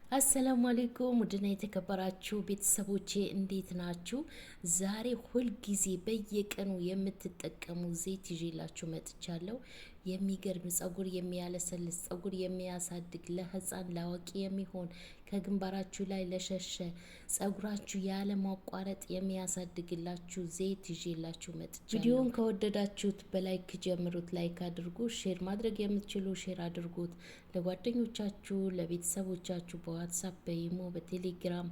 አሰላሙ አለይኩም ውድና የተከበራችሁ ቤተሰቦቼ እንዴት ናችሁ? ዛሬ ሁል ጊዜ በየቀኑ የምትጠቀሙ ዘይት ይዤላችሁ መጥቻለሁ። የሚገርም ጸጉር የሚያለሰልስ ጸጉር የሚያሳድግ ለህፃን ላዋቂ የሚሆን ከግንባራችሁ ላይ ለሸሸ ጸጉራችሁ ያለ ማቋረጥ የሚያሳድግላችሁ ዘይት ይዤላችሁ መጥቻለሁ። ቪዲዮውን ከወደዳችሁት በላይክ ጀምሩት፣ ላይክ አድርጉ። ሼር ማድረግ የምትችሉ ሼር አድርጉት ለጓደኞቻችሁ፣ ለቤተሰቦቻችሁ በዋትሳፕ፣ በኢሞ፣ በቴሌግራም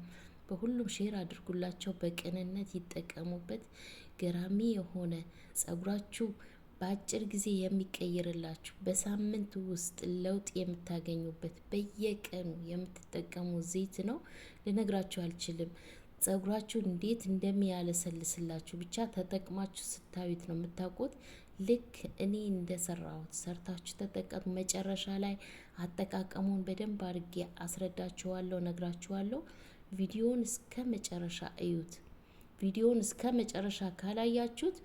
በሁሉም ሼር አድርጉላቸው። በቅንነት ይጠቀሙበት። ገራሚ የሆነ ጸጉራችሁ በአጭር ጊዜ የሚቀይርላችሁ በሳምንት ውስጥ ለውጥ የምታገኙበት በየቀኑ የምትጠቀሙ ዘይት ነው። ልነግራችሁ አልችልም። ጸጉራችሁ እንዴት እንደሚያለሰልስላችሁ ብቻ ተጠቅማችሁ ስታዩት ነው የምታውቁት። ልክ እኔ እንደሰራሁት ሰርታችሁ ተጠቀሙ። መጨረሻ ላይ አጠቃቀሙን በደንብ አድርጌ አስረዳችኋለሁ፣ ነግራችኋለሁ። ቪዲዮውን እስከ መጨረሻ እዩት። ቪዲዮውን እስከ መጨረሻ ካላያችሁት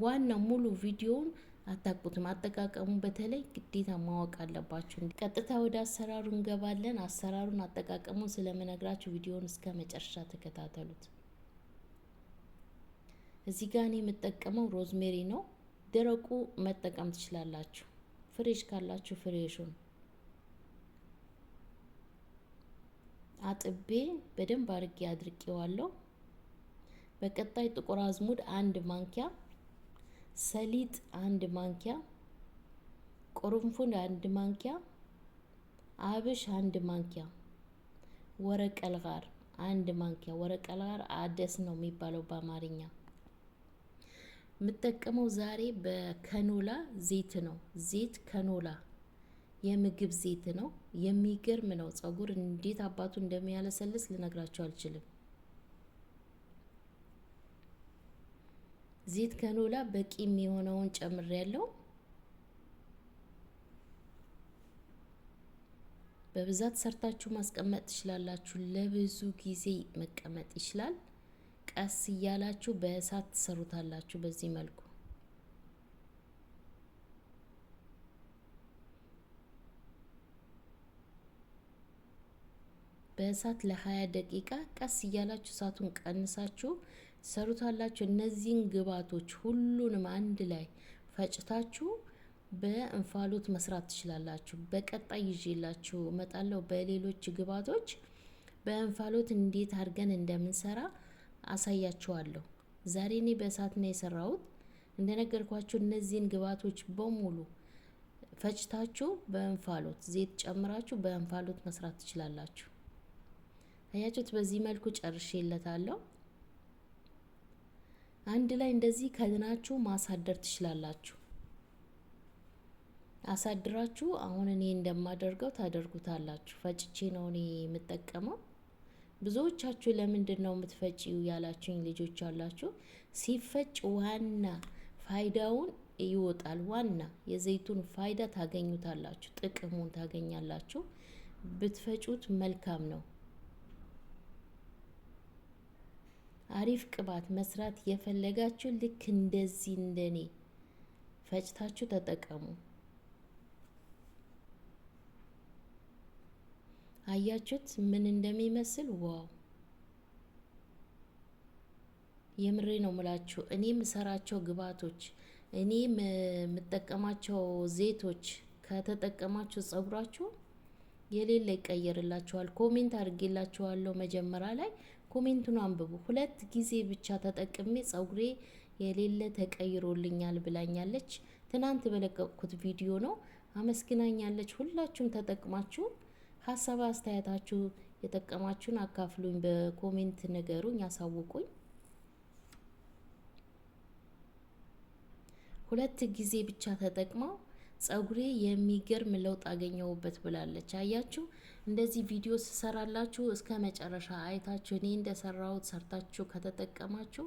ዋና ሙሉ ቪዲዮውን አታውቁትም። አጠቃቀሙን በተለይ ግዴታ ማወቅ አለባችሁ። ቀጥታ ወደ አሰራሩ እንገባለን። አሰራሩን አጠቃቀሙን ስለምነግራችሁ ቪዲዮውን እስከ መጨረሻ ተከታተሉት። እዚህ ጋር እኔ የምጠቀመው ሮዝሜሪ ነው። ደረቁ መጠቀም ትችላላችሁ። ፍሬሽ ካላችሁ ፍሬሹን አጥቤ በደንብ አድርጌ አድርቄዋለሁ። በቀጣይ ጥቁር አዝሙድ 1 ማንኪያ፣ ሰሊጥ 1 ማንኪያ፣ ቁርንፉድ 1 ማንኪያ፣ አብሽ 1 ማንኪያ፣ ወረቀልጋር 1 ማንኪያ። ወረቀልጋር አደስ ነው የሚባለው በአማርኛ። የምጠቀመው ዛሬ በከኖላ ዘይት ነው። ዘይት ከኖላ የምግብ ዘይት ነው። የሚገርም ነው። ጸጉር እንዴት አባቱ እንደሚያለሰልስ ልነግራችሁ አልችልም። ዘይት ከኖላ በቂ የሚሆነውን ጨምሬያለሁ። በብዛት ሰርታችሁ ማስቀመጥ ትችላላችሁ። ለብዙ ጊዜ መቀመጥ ይችላል። ቀስ እያላችሁ በእሳት ትሰሩታላችሁ። በዚህ መልኩ በእሳት ለ20 ደቂቃ ቀስ እያላችሁ እሳቱን ቀንሳችሁ ሰሩታላችሁ። እነዚህን ግብአቶች ሁሉንም አንድ ላይ ፈጭታችሁ በእንፋሎት መስራት ትችላላችሁ። በቀጣይ ይዤላችሁ እመጣለሁ በሌሎች ግብአቶች። በእንፋሎት እንዴት አድርገን እንደምንሰራ አሳያችኋለሁ። ዛሬ እኔ በእሳት ነው የሰራሁት። እንደነገርኳችሁ እነዚህን ግብአቶች በሙሉ ፈጭታችሁ በእንፋሎት ዘይት ጨምራችሁ በእንፋሎት መስራት ትችላላችሁ። አያችሁት? በዚህ መልኩ ጨርሼለታለሁ። አንድ ላይ እንደዚህ ከድናችሁ ማሳደር ትችላላችሁ። አሳድራችሁ አሁን እኔ እንደማደርገው ታደርጉታላችሁ። ፈጭቼ ነው እኔ የምጠቀመው። ብዙዎቻችሁ ለምንድን ነው የምትፈጪው ያላችሁኝ ልጆች አላችሁ። ሲፈጭ ዋና ፋይዳውን ይወጣል። ዋና የዘይቱን ፋይዳ ታገኙታላችሁ፣ ጥቅሙን ታገኛላችሁ። ብትፈጩት መልካም ነው። አሪፍ ቅባት መስራት የፈለጋችሁ ልክ እንደዚህ እንደኔ ፈጭታችሁ ተጠቀሙ። አያችሁት ምን እንደሚመስል? ዋው! የምሬ ነው ምላችሁ። እኔ የምሰራቸው ግብአቶች፣ እኔ የምጠቀማቸው ዘይቶች ከተጠቀማችሁ ጸጉራችሁ የሌለ ይቀየርላችኋል። ኮሜንት አድርጌላችኋለሁ መጀመሪያ ላይ። ኮሜንቱን አንብቡ። 2 ጊዜ ብቻ ተጠቅሜ ጸጉሬ የሌለ ተቀይሮልኛል ብላኛለች። ትናንት በለቀቅኩት ቪዲዮ ነው። አመስግናኛለች። ሁላችሁም ተጠቅማችሁ ሀሳብ አስተያየታችሁ የጠቀማችሁን አካፍሉኝ። በኮሜንት ነገሩኝ፣ ያሳውቁኝ። 2 ጊዜ ብቻ ተጠቅመው ጸጉሬ የሚገርም ለውጥ አገኘሁበት ብላለች። አያችሁ? እንደዚህ ቪዲዮ ስሰራላችሁ እስከ መጨረሻ አይታችሁ እኔ እንደሰራሁት ሰርታችሁ ከተጠቀማችሁ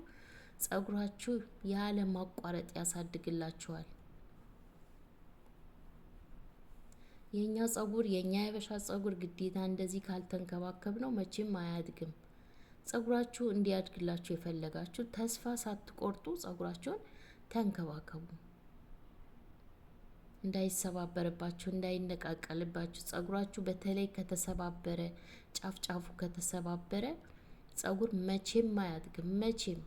ጸጉራችሁ ያለ ማቋረጥ ያሳድግላችኋል። የኛ ጸጉር የኛ የበሻ ጸጉር ግዴታ እንደዚህ ካልተንከባከብ ነው መቼም አያድግም። ጸጉራችሁ እንዲያድግላችሁ የፈለጋችሁ ተስፋ ሳትቆርጡ ጸጉራችሁን ተንከባከቡ። እንዳይሰባበርባችሁ፣ እንዳይነቃቀልባችሁ። ጸጉራችሁ በተለይ ከተሰባበረ፣ ጫፍ ጫፉ ከተሰባበረ ጸጉር መቼም አያድግም። መቼም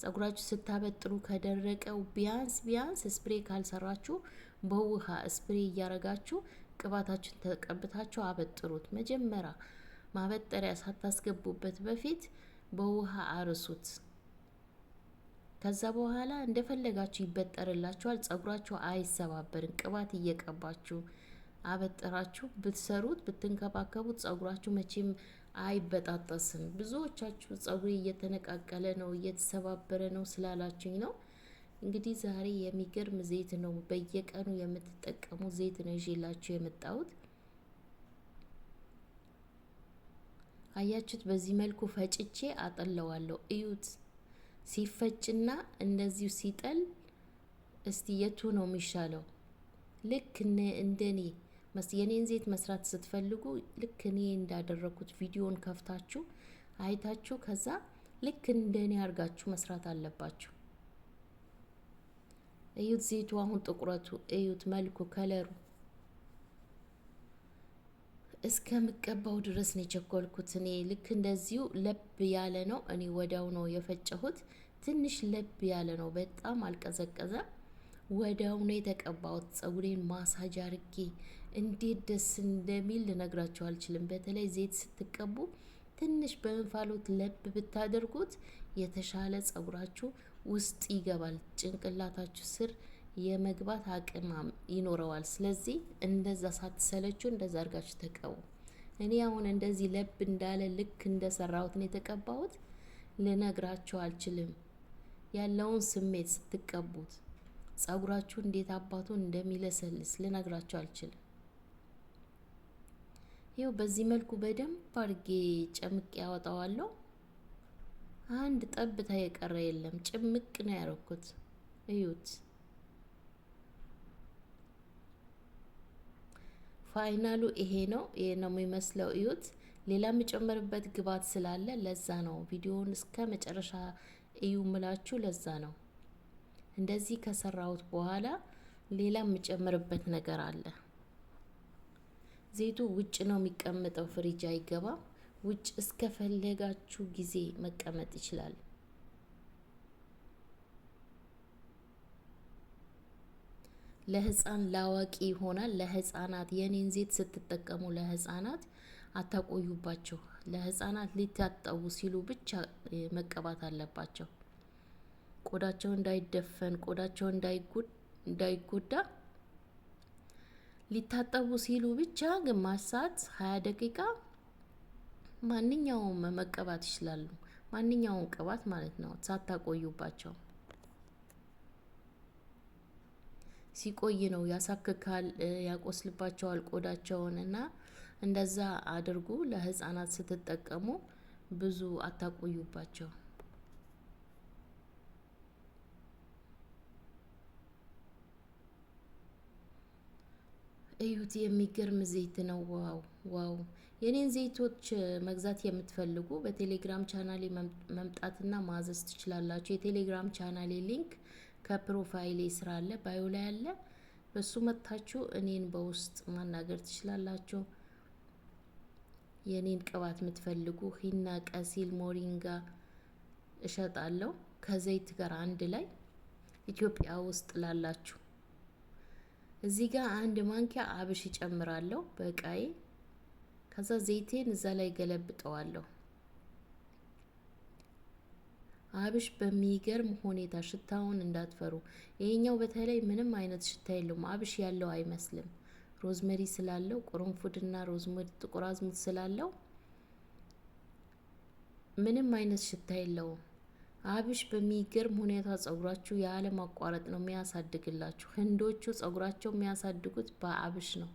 ጸጉራችሁ ስታበጥሩ ከደረቀው ቢያንስ ስፕሬ ካልሰራችሁ በውሃ ስፕሬ እያረጋችሁ ቅባታችሁን ተቀብታችሁ አበጥሩት። መጀመሪያ ማበጠሪያ ሳታስገቡበት በፊት በውሃ አርሱት። ከዛ በኋላ እንደፈለጋችሁ ይበጠርላችኋል። ጸጉራችሁ አይሰባበርም። ቅባት እየቀባችሁ አበጥራችሁ ብትሰሩት ብትንከባከቡት ጸጉራችሁ መቼም አይበጣጠስም። ብዙዎቻችሁ ጸጉሬ እየተነቃቀለ ነው እየተሰባበረ ነው ስላላችሁኝ ነው። እንግዲህ ዛሬ የሚገርም ዘይት ነው፣ በየቀኑ የምትጠቀሙ ዘይት ነው ይዤላችሁ የመጣሁት። አያችሁት? በዚህ መልኩ ፈጭቼ አጠለዋለሁ። እዩት ሲፈጭና እንደዚሁ ሲጠል። እስቲ የቱ ነው የሚሻለው? ልክ እንደኔ የኔን ዘይት መስራት ስትፈልጉ ልክ እኔ እንዳደረኩት ቪዲዮን ከፍታችሁ አይታችሁ ከዛ ልክ እንደኔ አድርጋችሁ መስራት አለባችሁ። እዩት ዘይቱ አሁን ጥቁረቱ እዩት፣ መልኩ ከለሩ እስከምቀባው ድረስ ነው የቸኮልኩት። እኔ ልክ እንደዚሁ ለብ ያለ ነው። እኔ ወዲያው ነው የፈጨሁት። ትንሽ ለብ ያለ ነው፣ በጣም አልቀዘቀዘም። ወዲያው ነው የተቀባሁት። ጸጉሬን ማሳጅ አርጌ እንዴት ደስ እንደሚል ልነግራችሁ አልችልም። በተለይ ዘይት ስትቀቡ ትንሽ በእንፋሎት ለብ ብታደርጉት የተሻለ ጸጉራችሁ ውስጥ ይገባል። ጭንቅላታችሁ ስር የመግባት አቅም ይኖረዋል። ስለዚህ እንደዛ ሳትሰለቹ እንደዛ አድርጋችሁ ተቀቡ። እኔ አሁን እንደዚህ ለብ እንዳለ ልክ እንደሰራሁት ነው የተቀባሁት። ልነግራችሁ አልችልም ያለውን ስሜት ስትቀቡት ጸጉራችሁ እንዴት አባቱን እንደሚለሰልስ ልነግራችሁ አልችልም። ይኸው በዚህ መልኩ በደንብ አድርጌ ጨምቄ ያወጣዋለሁ። አንድ ጠብታ የቀረ የለም፣ ጭምቅ ነው ያረኩት። እዩት ፋይናሉ ይሄ ነው የሚመስለው። እዩት። ሌላ የምጨምርበት ግብአት ስላለ ለዛ ነው ቪዲዮውን እስከ መጨረሻ እዩ ምላችሁ። ለዛ ነው እንደዚህ ከሰራሁት በኋላ ሌላ የምጨምርበት ነገር አለ። ዘይቱ ውጭ ነው የሚቀመጠው፣ ፍሪጅ አይገባም። ውጭ እስከፈለጋችሁ ጊዜ መቀመጥ ይችላል። ለህፃን ላዋቂ ይሆናል። ለህፃናት የኔን ዘይት ስትጠቀሙ ለህፃናት አታቆዩባቸው። ለህፃናት ሊታጠቡ ሲሉ ብቻ መቀባት አለባቸው። ቆዳቸው እንዳይደፈን፣ ቆዳቸው እንዳይጎዳ ሊታጠቡ ሲሉ ብቻ ግማሽ ሰዓት 20 ደቂቃ ማንኛውም መቀባት ይችላሉ። ማንኛውም ቅባት ማለት ነው፣ ሳታቆዩባቸው። ሲቆይ ነው ያሳክካል፣ ያቆስልባቸዋል ቆዳቸውን እና እንደዛ አድርጉ። ለህፃናት ስትጠቀሙ ብዙ አታቆዩባቸው። እዩት፣ የሚገርም ዘይት ነው። ዋው ዋው! የኔን ዘይቶች መግዛት የምትፈልጉ በቴሌግራም ቻናሌ መምጣትና ማዘዝ ትችላላችሁ። የቴሌግራም ቻናሌ ሊንክ ከፕሮፋይሌ ስራ አለ፣ ባዮ ላይ አለ። በሱ መጥታችሁ እኔን በውስጥ ማናገር ትችላላችሁ። የኔን ቅባት የምትፈልጉ ሂና፣ ቀሲል፣ ሞሪንጋ እሸጣለሁ ከዘይት ጋር አንድ ላይ ኢትዮጵያ ውስጥ ላላችሁ። እዚህ ጋር አንድ ማንኪያ አብሽ ይጨምራለሁ በቃዬ። ከዛ ዘይቴን እዛ ላይ ገለብጠዋለሁ። አብሽ በሚገርም ሁኔታ ሽታውን እንዳትፈሩ። ይሄኛው በተለይ ምንም አይነት ሽታ የለውም። አብሽ ያለው አይመስልም። ሮዝመሪ ስላለው ቁርንፉድና ሮዝመሪ ጥቁር አዝሙድ ስላለው ምንም አይነት ሽታ የለውም። አብሽ በሚገርም ሁኔታ ጸጉራችሁ ያለ ማቋረጥ ነው የሚያሳድግላችሁ። ህንዶቹ ጸጉራቸው የሚያሳድጉት በአብሽ ነው።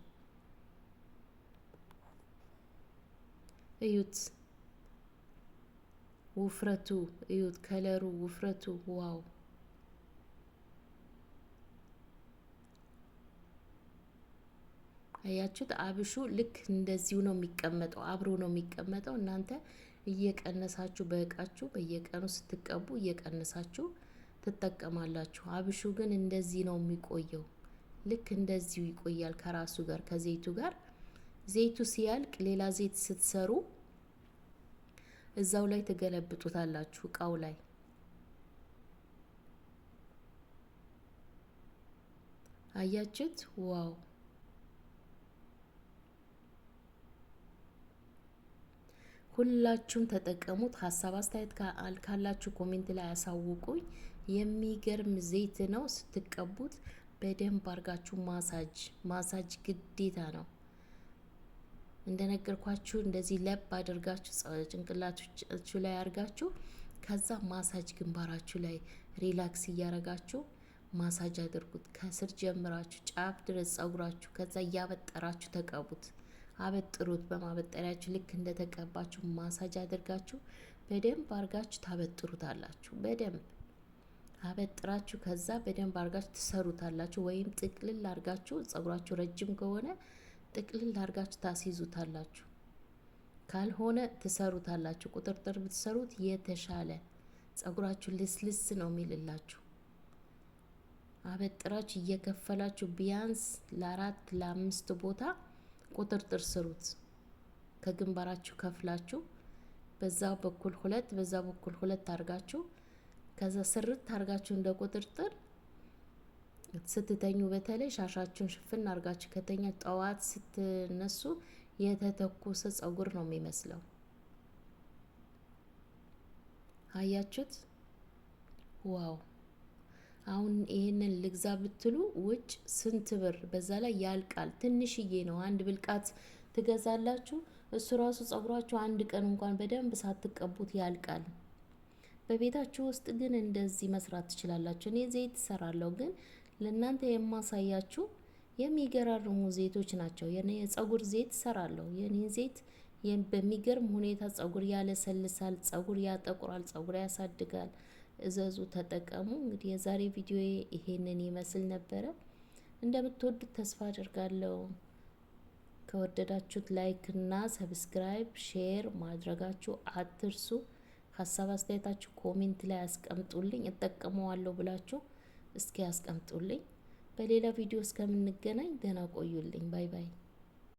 እዩት ውፍረቱ፣ እዩት ከለሩ፣ ውፍረቱ ዋው! አያችሁት? አብሹ ልክ እንደዚሁ ነው የሚቀመጠው፣ አብሮ ነው የሚቀመጠው። እናንተ እየቀነሳችሁ በእቃችሁ በየቀኑ ስትቀቡ እየቀነሳችሁ ትጠቀማላችሁ። አብሹ ግን እንደዚህ ነው የሚቆየው ልክ እንደዚሁ ይቆያል ከራሱ ጋር ከዘይቱ ጋር። ዘይቱ ሲያልቅ ሌላ ዘይት ስትሰሩ እዛው ላይ ተገለብጡታላችሁ እቃው ላይ። አያችሁት? ዋው! ሁላችሁም ተጠቀሙት። ሀሳብ አስተያየት ካላችሁ ኮሜንት ላይ አሳውቁኝ። የሚገርም ዘይት ነው። ስትቀቡት በደንብ አርጋችሁ ማሳጅ ግዴታ ነው። እንደነገርኳችሁ እንደዚህ ለብ አድርጋችሁ ጭንቅላታችሁ ላይ አርጋችሁ ከዛ ማሳጅ ግንባራችሁ ላይ ሪላክስ እያረጋችሁ ማሳጅ አድርጉት። ከስር ጀምራችሁ ጫፍ ድረስ ጸጉራችሁ፣ ከዛ እያበጠራችሁ ተቀቡት። አበጥሩት። በማበጠሪያችሁ ልክ እንደተቀባችሁ ማሳጅ አድርጋችሁ በደንብ አርጋችሁ ታበጥሩታላችሁ። በደንብ አበጥራችሁ ከዛ በደንብ አርጋችሁ ትሰሩታላችሁ። ወይም ጥቅልል አርጋችሁ ጸጉራችሁ ረጅም ከሆነ ጥቅልል አርጋችሁ ታስይዙታላችሁ። ካልሆነ ትሰሩታላችሁ። ቁጥርጥር ብትሰሩት የተሻለ ጸጉራችሁ ልስልስ ነው የሚልላችሁ። አበጥራችሁ እየከፈላችሁ ቢያንስ ለ4 ለ5 ቦታ ቁጥርጥር ስሩት። ከግንባራችሁ ከፍላችሁ በዛ በኩል 2 በዛ በኩል 2 አርጋችሁ ከዛ ስርት አርጋችሁ እንደ ቁጥርጥር ስትተኙ በተለይ ሻሻችሁን ሽፍን አርጋችሁ ከተኛ ጠዋት ስትነሱ የተተኮሰ ጸጉር ነው የሚመስለው። አያችሁት? ዋው! አሁን ይሄንን ልግዛ ብትሉ ውጭ ስንት ብር፣ በዛ ላይ ያልቃል። ትንሽዬ ነው። አንድ ብልቃት ትገዛላችሁ። እሱ ራሱ ጸጉራችሁ አንድ ቀን እንኳን በደንብ ሳትቀቡት ያልቃል። በቤታችሁ ውስጥ ግን እንደዚህ መስራት ትችላላችሁ። እኔ ዘይት እሰራለሁ፣ ግን ለእናንተ የማሳያችሁ የሚገራርሙ ዘይቶች ናቸው። የኔ የጸጉር ዘይት እሰራለሁ። የኔ ዘይት በሚገርም ሁኔታ ጸጉር ያለሰልሳል፣ ጸጉር ያጠቁራል፣ ጸጉር ያሳድጋል። እዘዙ፣ ተጠቀሙ። እንግዲህ የዛሬ ቪዲዮ ይሄንን ይመስል ነበረ። እንደምትወዱት ተስፋ አድርጋለሁ። ከወደዳችሁት ላይክ እና ሰብስክራይብ፣ ሼር ማድረጋችሁ አትርሱ። ሀሳብ አስተያየታችሁ ኮሜንት ላይ አስቀምጡልኝ። እጠቀመዋለሁ ብላችሁ እስኪ አስቀምጡልኝ። በሌላ ቪዲዮ እስከምንገናኝ ደህና ቆዩልኝ። ባይ ባይ።